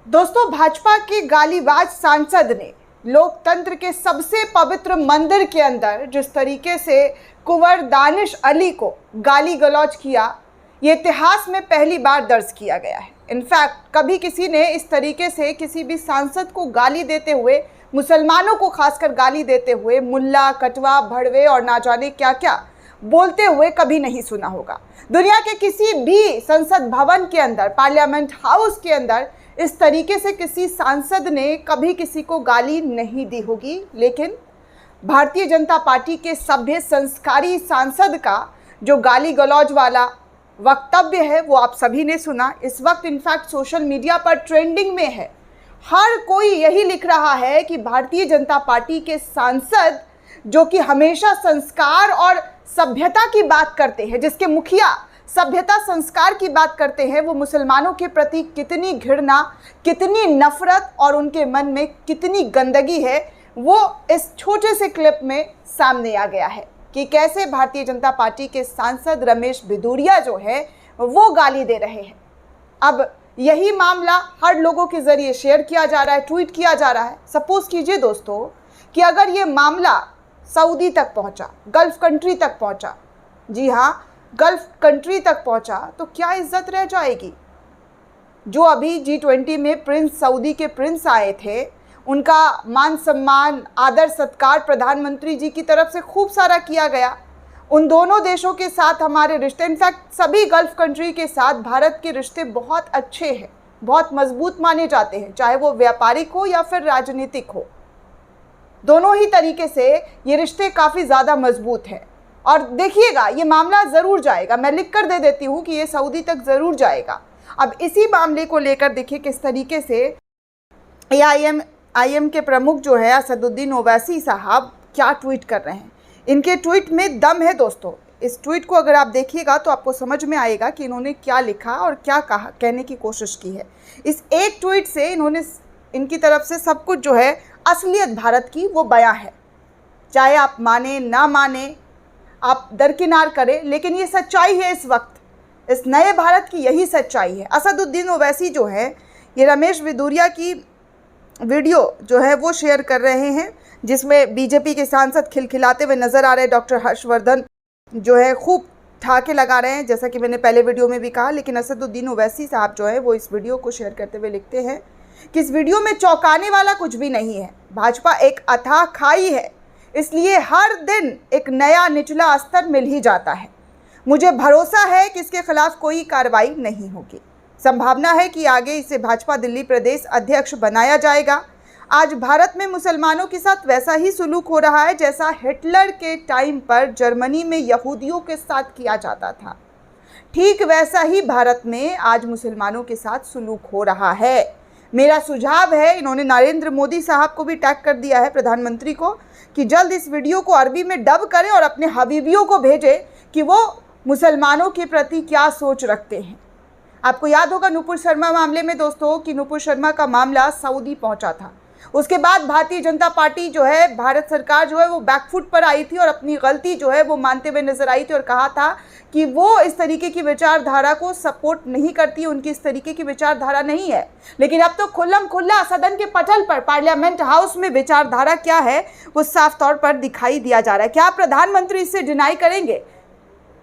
दोस्तों, भाजपा के गालीबाज सांसद ने लोकतंत्र के सबसे पवित्र मंदिर के अंदर जिस तरीके से कुंवर दानिश अली को गाली गलौज किया, ये इतिहास में पहली बार दर्ज किया गया है। इनफैक्ट कभी किसी ने इस तरीके से किसी भी सांसद को गाली देते हुए, मुसलमानों को खासकर गाली देते हुए मुल्ला, कटवा, भड़वे और ना जाने क्या क्या बोलते हुए कभी नहीं सुना होगा। दुनिया के किसी भी संसद भवन के अंदर, पार्लियामेंट हाउस के अंदर इस तरीके से किसी सांसद ने कभी किसी को गाली नहीं दी होगी। लेकिन भारतीय जनता पार्टी के सभ्य संस्कारी सांसद का जो गाली गलौज वाला वक्तव्य है वो आप सभी ने सुना। इस वक्त इनफैक्ट सोशल मीडिया पर ट्रेंडिंग में है। हर कोई यही लिख रहा है कि भारतीय जनता पार्टी के सांसद जो कि हमेशा संस्कार और सभ्यता की बात करते हैं, जिसके मुखिया सभ्यता संस्कार की बात करते हैं, वो मुसलमानों के प्रति कितनी घृणा, कितनी नफरत और उनके मन में कितनी गंदगी है, वो इस छोटे से क्लिप में सामने आ गया है कि कैसे भारतीय जनता पार्टी के सांसद रमेश भिदुरिया जो है वो गाली दे रहे हैं। अब यही मामला हर लोगों के जरिए शेयर किया जा रहा है, ट्वीट किया जा रहा है। सपोज कीजिए दोस्तों कि अगर ये मामला सऊदी तक पहुंचा, गल्फ कंट्री तक पहुंचा, जी हाँ, गल्फ कंट्री तक पहुंचा, तो क्या इज्जत रह जाएगी। जो अभी G20 में प्रिंस, सऊदी के प्रिंस आए थे, उनका मान सम्मान, आदर सत्कार प्रधानमंत्री जी की तरफ से खूब सारा किया गया। उन दोनों देशों के साथ हमारे रिश्ते, इनफैक्ट सभी गल्फ कंट्री के साथ भारत के रिश्ते बहुत अच्छे हैं, बहुत मजबूत माने जाते हैं, चाहे वो व्यापारिक हो या फिर राजनीतिक हो। दोनों ही तरीके से ये रिश्ते काफ़ी ज़्यादा मजबूत हैं। और देखिएगा, ये मामला ज़रूर जाएगा, मैं लिख कर दे देती हूँ कि ये सऊदी तक ज़रूर जाएगा। अब इसी मामले को लेकर देखिए किस तरीके से AIM के प्रमुख जो है असदुद्दीन ओवैसी साहब क्या ट्वीट कर रहे हैं। इनके ट्वीट में दम है दोस्तों। इस ट्वीट को अगर आप देखिएगा तो आपको समझ में आएगा कि इन्होंने क्या लिखा और क्या कहा, कहने की कोशिश की है। इस एक ट्वीट से इन्होंने, इनकी तरफ से सब कुछ जो है असलियत भारत की वो बयां है। चाहे आप माने ना माने, आप दरकिनार करें, लेकिन ये सच्चाई है। इस वक्त इस नए भारत की यही सच्चाई है। असदुद्दीन ओवैसी जो है ये रमेश भिदुरिया की वीडियो जो है वो शेयर कर रहे हैं, जिसमें बीजेपी के सांसद खिलखिलाते हुए नजर आ रहे हैं। डॉक्टर हर्षवर्धन जो है खूब ठाके लगा रहे हैं, जैसा कि मैंने पहले वीडियो में भी कहा। लेकिन असदुद्दीन ओवैसी साहब जो है वो इस वीडियो को शेयर करते हुए लिखते हैं कि इस वीडियो में चौंकाने वाला कुछ भी नहीं है। भाजपा एक अथाह खाई है, इसलिए हर दिन एक नया निचला स्तर मिल ही जाता है। मुझे भरोसा है कि इसके खिलाफ कोई कार्रवाई नहीं होगी। संभावना है कि आगे इसे भाजपा दिल्ली प्रदेश अध्यक्ष बनाया जाएगा। आज भारत में मुसलमानों के साथ वैसा ही सुलूक हो रहा है जैसा हिटलर के टाइम पर जर्मनी में यहूदियों के साथ किया जाता था। ठीक वैसा ही भारत में आज मुसलमानों के साथ सुलूक हो रहा है। मेरा सुझाव है, इन्होंने नरेंद्र मोदी साहब को भी टैग कर दिया है, प्रधानमंत्री को, कि जल्द इस वीडियो को अरबी में डब करें और अपने हबीबियों को भेजें कि वो मुसलमानों के प्रति क्या सोच रखते हैं। आपको याद होगा नुपुर शर्मा मामले में दोस्तों कि नुपुर शर्मा का मामला सऊदी पहुंचा था। उसके बाद भारतीय जनता पार्टी जो है, भारत सरकार जो है वो बैकफुट पर आई थी और अपनी गलती जो है वो मानते हुए नजर आई थी और कहा था कि वो इस तरीके की विचारधारा को सपोर्ट नहीं करती, उनकी इस तरीके की विचारधारा नहीं है। लेकिन अब तो खुल्लम खुल्ला सदन के पटल पर, पार्लियामेंट हाउस में विचारधारा क्या है वो साफ तौर पर दिखाई दिया जा रहा है। क्या प्रधानमंत्री इससे डिनाई करेंगे?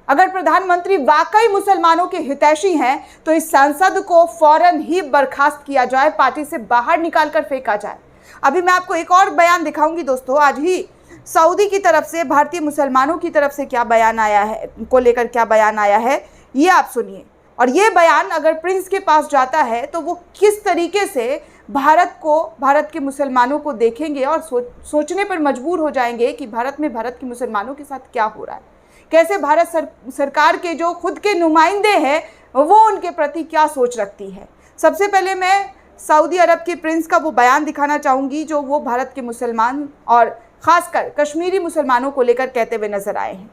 अगर प्रधानमंत्री वाकई मुसलमानों के हितैषी हैं तो इस सांसद को फौरन ही बर्खास्त किया जाए, पार्टी से बाहर निकाल कर फेंका जाए। अभी मैं आपको एक और बयान दिखाऊंगी दोस्तों। आज ही सऊदी की तरफ से भारतीय मुसलमानों की तरफ से क्या बयान आया है, को लेकर क्या बयान आया है, ये आप सुनिए। और ये बयान अगर प्रिंस के पास जाता है तो वो किस तरीके से भारत को, भारत के मुसलमानों को देखेंगे और सोचने पर मजबूर हो जाएंगे कि भारत में भारत के मुसलमानों के साथ क्या हो रहा है। कैसे भारत सरकार के जो खुद के नुमाइंदे हैं वो उनके प्रति क्या सोच रखती है। सबसे पहले मैं सऊदी अरब के प्रिंस का वो बयान दिखाना चाहूँगी जो वो भारत के मुसलमान और ख़ासकर कश्मीरी मुसलमानों को लेकर कहते हुए नजर आए हैं।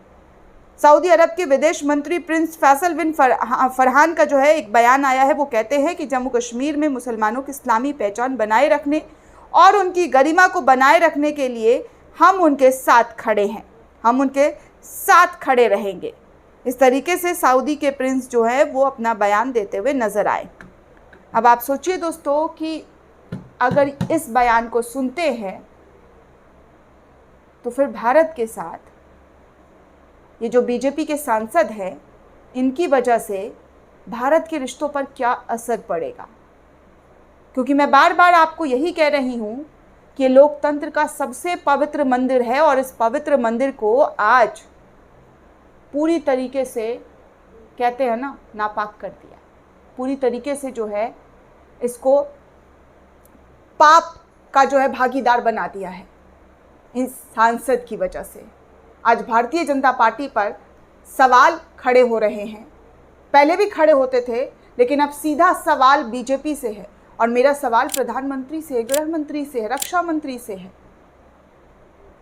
सऊदी अरब के विदेश मंत्री प्रिंस फैसल बिन फरहान का जो है एक बयान आया है। वो कहते हैं कि जम्मू कश्मीर में मुसलमानों की इस्लामी पहचान बनाए रखने और उनकी गरिमा को बनाए रखने के लिए हम उनके साथ खड़े हैं, हम उनके साथ खड़े रहेंगे। इस तरीके से सऊदी के प्रिंस जो है वो अपना बयान देते हुए नजर आए। अब आप सोचिए दोस्तों कि अगर इस बयान को सुनते हैं तो फिर भारत के साथ ये जो बीजेपी के सांसद हैं, इनकी वजह से भारत के रिश्तों पर क्या असर पड़ेगा। क्योंकि मैं बार बार आपको यही कह रही हूँ कि लोकतंत्र का सबसे पवित्र मंदिर है और इस पवित्र मंदिर को आज पूरी तरीके से, कहते हैं ना, नापाक कर दिया। पूरी तरीके से जो है इसको पाप का जो है भागीदार बना दिया है इन सांसद की वजह से। आज भारतीय जनता पार्टी पर सवाल खड़े हो रहे हैं, पहले भी खड़े होते थे, लेकिन अब सीधा सवाल बीजेपी से है और मेरा सवाल प्रधानमंत्री से, गृह मंत्री से, रक्षा मंत्री से है।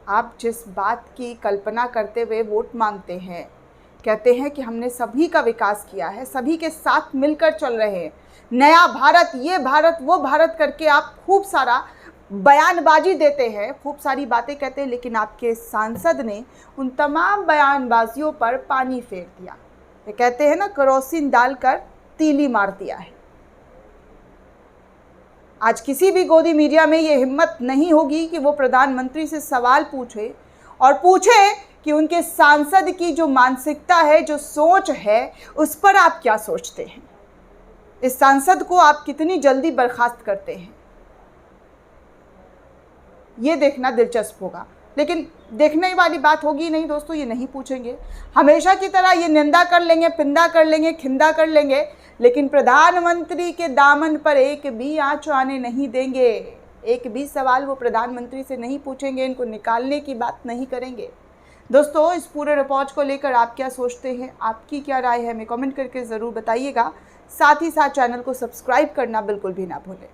आप जिस बात की कल्पना करते हुए वोट मांगते हैं, कहते हैं कि हमने सभी का विकास किया है, सभी के साथ मिलकर चल रहे हैं, नया भारत, ये भारत, वो भारत करके आप खूब सारा बयानबाजी देते हैं, खूब सारी बातें कहते हैं, लेकिन आपके सांसद ने उन तमाम बयानबाजियों पर पानी फेर दिया। ये कहते हैं ना, केरोसिन डालकर तीली मार दिया है। आज किसी भी गोदी मीडिया में ये हिम्मत नहीं होगी कि वो प्रधानमंत्री से सवाल पूछे और पूछे कि उनके सांसद की जो मानसिकता है, जो सोच है, उस पर आप क्या सोचते हैं। इस सांसद को आप कितनी जल्दी बर्खास्त करते हैं, ये देखना दिलचस्प होगा। लेकिन देखने वाली बात होगी नहीं दोस्तों, ये नहीं पूछेंगे। हमेशा की तरह ये निंदा कर लेंगे, पिंदा कर लेंगे, खिंदा कर लेंगे, लेकिन प्रधानमंत्री के दामन पर एक भी आंच आने नहीं देंगे। एक भी सवाल वो प्रधानमंत्री से नहीं पूछेंगे, इनको निकालने की बात नहीं करेंगे। दोस्तों, इस पूरे रिपोर्ट को लेकर आप क्या सोचते हैं, आपकी क्या राय है, हमें कमेंट करके ज़रूर बताइएगा। साथ ही साथ चैनल को सब्सक्राइब करना बिल्कुल भी ना भूलें।